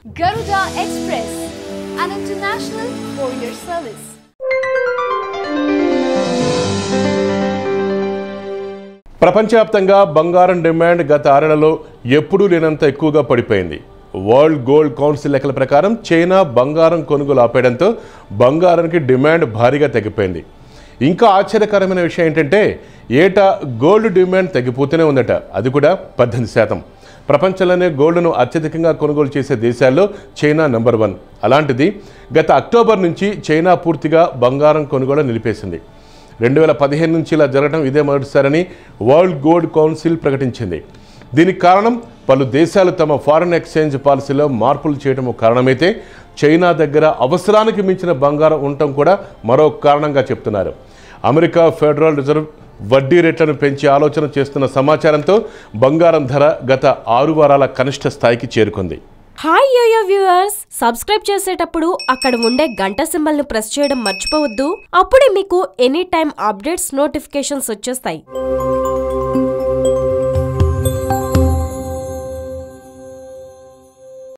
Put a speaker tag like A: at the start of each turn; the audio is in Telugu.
A: Garuda Express, an international courier service.
B: ప్రపంచవ్యాప్తంగా బంగారం డిమాండ్ గత 6 నెలల్లో ఎప్పుడూ లేనంత ఎక్కువగా పడిపోయింది. వరల్డ్ గోల్డ్ కౌన్సిల్ లెక్కల ప్రకారం చైనా బంగారం కొనుగోలు ఆపేయడంతో బంగారానికి డిమాండ్ భారీగా తగ్గిపోయింది. ఇంకా ఆశ్చర్యకరమైన విషయం ఏంటంటే ఏటా గోల్డ్ డిమాండ్ తగ్గిపోతూనే ఉందట. అది కూడా 18%. ప్రపంచంలోనే గోల్డ్ను అత్యధికంగా కొనుగోలు చేసే దేశాల్లో చైనా నెంబర్ 1. అలాంటిది గత అక్టోబర్ నుంచి చైనా పూర్తిగా బంగారం కొనుగోలు నిలిపేసింది. 2015 నుంచి ఇలా జరగడం ఇదే మొదటిసారని వరల్డ్ గోల్డ్ కౌన్సిల్ ప్రకటించింది. దీనికి కారణం పలు దేశాలు తమ ఫారిన్ ఎక్స్చేంజ్ పాలసీలో మార్పులు చేయడం కారణమైతే చైనా దగ్గర అవసరానికి మించిన బంగారం ఉండటం కూడా మరో కారణంగా చెప్తున్నారు. అమెరికా ఫెడరల్ రిజర్వ్ వడ్డీ రేట్లను పెంచే ఆలోచన చేస్తున్న సమాచారంతో బంగారం ధర గత 6 వారాల కనిష్ట స్థాయికి చేరుకుంది.
C: హాయ్ యోయో వ్యూవర్స్, సబ్స్క్రైబ్ చేసేటప్పుడు అక్కడ ఉండే గంట సింబల్ ను ప్రెస్ చేయడం మర్చిపోవద్దు. అప్పుడే మీకు ఎనీ టైం అప్డేట్స్ నోటిఫికేషన్స్ వచ్చేస్తాయి.